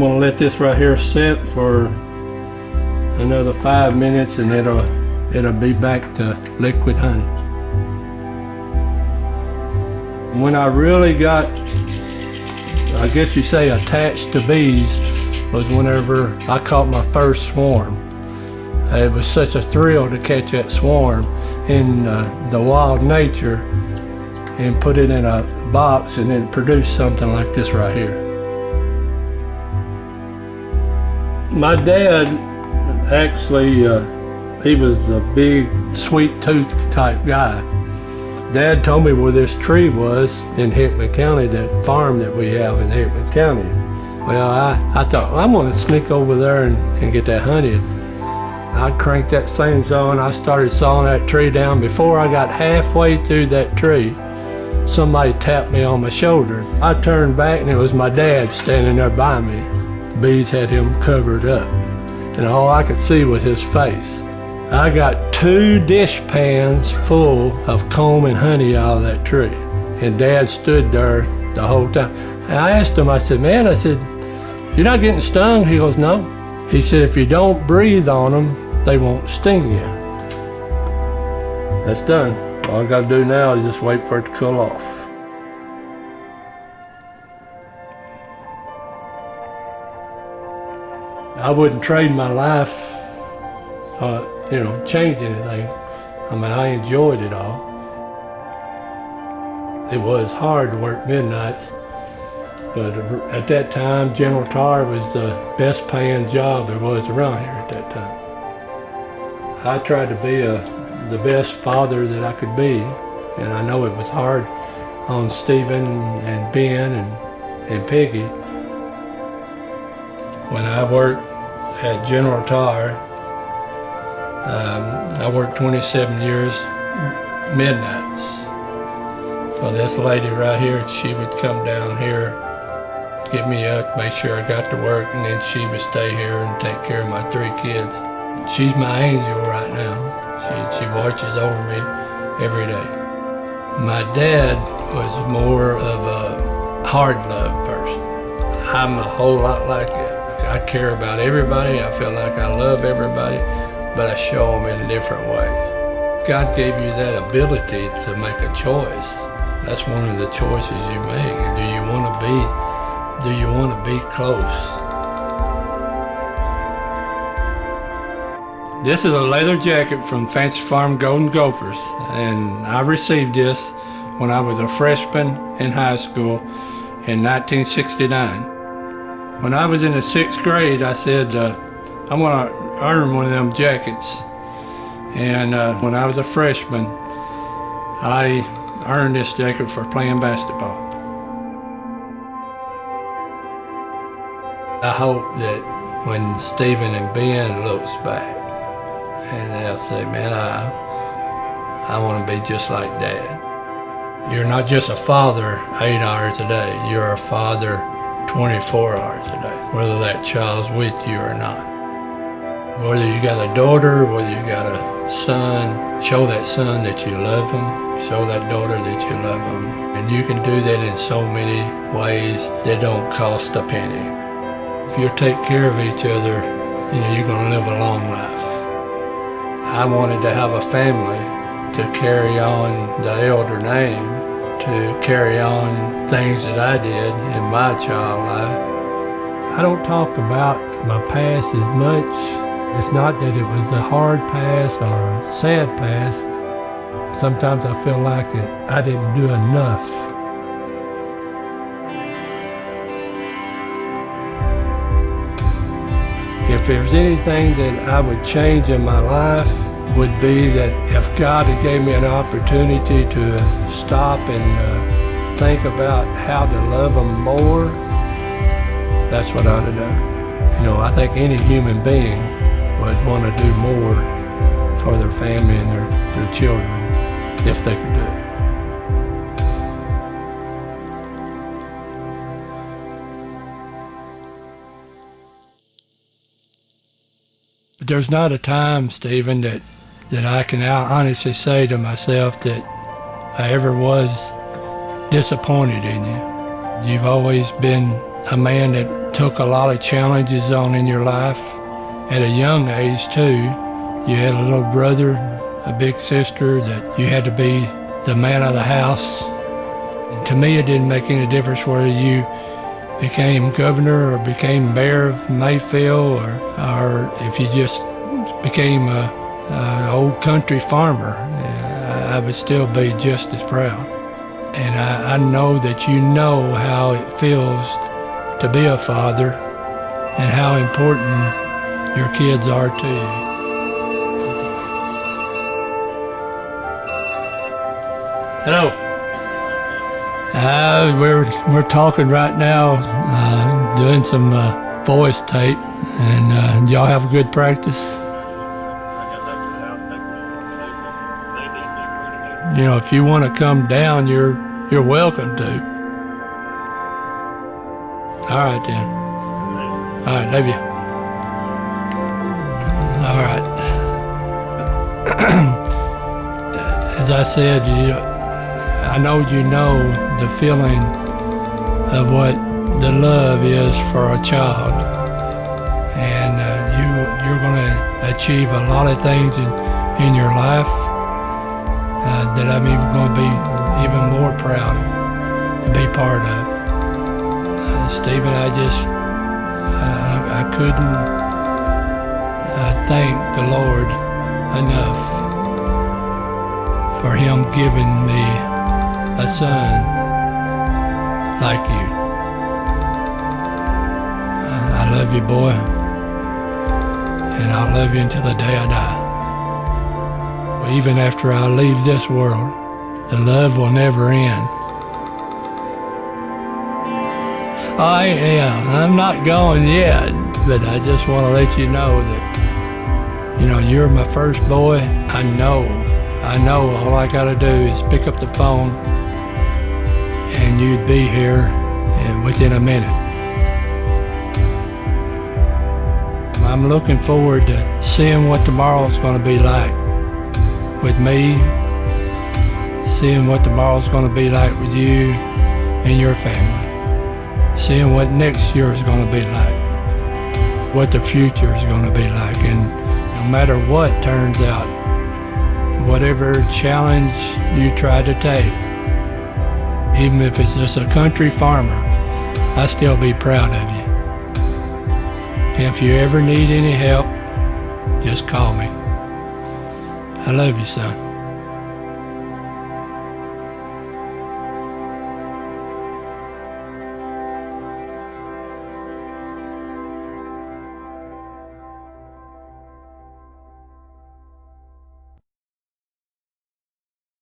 gonna let this right here sit for another 5 minutes, and it'll be back to liquid honey. When I really got, I guess you say, attached to bees was whenever I caught my first swarm. It was such a thrill to catch that swarm in the wild nature and put it in a box and then produce something like this right here. My dad actually, he was a big sweet tooth type guy. Dad told me where this tree was in Hickman County, that farm that we have in Hickman County. Well, I thought, I'm gonna sneak over there and get that honey. I cranked that same saw and I started sawing that tree down. Before I got halfway through that tree, somebody tapped me on my shoulder. I turned back and it was my dad standing there by me. The bees had him covered up, and all I could see was his face. I got 2 dish pans full of comb and honey out of that tree, and Dad stood there the whole time. And I asked him, I said, man, you're not getting stung? He goes, no. He said, if you don't breathe on them, they won't sting you. That's done. All I gotta do now is just wait for it to cool off. I wouldn't trade my life, change anything. I mean, I enjoyed it all. It was hard to work midnights, but at that time, General Tire was the best paying job there was around here at that time. I tried to be the best father that I could be, and I know it was hard on Stephen and Ben and Peggy. When I worked at General Tire, I worked 27 years midnights. So this lady right here, she would come down here, get me up, make sure I got to work, and then she would stay here and take care of my 3 kids. She's my angel right now. She watches over me every day. My dad was more of a hard love person. I'm a whole lot like that. I care about everybody. I feel like I love everybody, but I show them in a different way. God gave you that ability to make a choice. That's one of the choices you make. And do you want to be close? This is a leather jacket from Fancy Farm Golden Gophers, and I received this when I was a freshman in high school in 1969. When I was in the 6th grade, I said, I'm going to earn one of them jackets. And when I was a freshman, I earned this jacket for playing basketball. I hope that when Stephen and Ben looks back, and they'll say, man, I want to be just like Dad. You're not just a father 8 hours a day. You're a father 24 hours a day, whether that child's with you or not. Whether you got a daughter, whether you got a son, show that son that you love him, show that daughter that you love them. And you can do that in so many ways that don't cost a penny. If you take care of each other, you're going to live a long life. I wanted to have a family to carry on the elder name, to carry on things that I did in my child life. I don't talk about my past as much. It's not that it was a hard past or a sad past. Sometimes I feel like I didn't do enough. If there's anything that I would change in my life, would be that if God had gave me an opportunity to stop and think about how to love them more, that's what I'd have done. I think any human being would want to do more for their family and their children if they could do it. But there's not a time, Stephen, that I can honestly say to myself that I ever was disappointed in you. You've always been a man that took a lot of challenges on in your life at a young age too. You had a little brother, a big sister that you had to be the man of the house. And to me, it didn't make any difference whether you became governor or became mayor of Mayfield or if you just became an old country farmer. I would still be just as proud. And I know that you know how it feels to be a father and how important your kids are to you. Hello. We're talking right now, doing some voice tape, and y'all have a good practice. You know, if you want to come down, you're welcome to. All right then. All right, love you. All right. As I said, I know you know the feeling of what the love is for a child, and you're going to achieve a lot of things in your life that I'm even going to be even more proud to be part of. Stephen, I couldn't thank the Lord enough for Him giving me a son like you. I love you, boy, and I'll love you until the day I die. Even after I leave this world, the love will never end. I'm not going yet, but I just want to let you know that, you're my first boy. I know all I got to do is pick up the phone and you'd be here within a minute. I'm looking forward to seeing what tomorrow's going to be like with me, seeing what tomorrow's going to be like with you and your family, seeing what next year is going to be like, what the future is going to be like. And no matter what turns out, whatever challenge you try to take, even if it's just a country farmer, I still be proud of you. And if you ever need any help, just call me. I love you, son.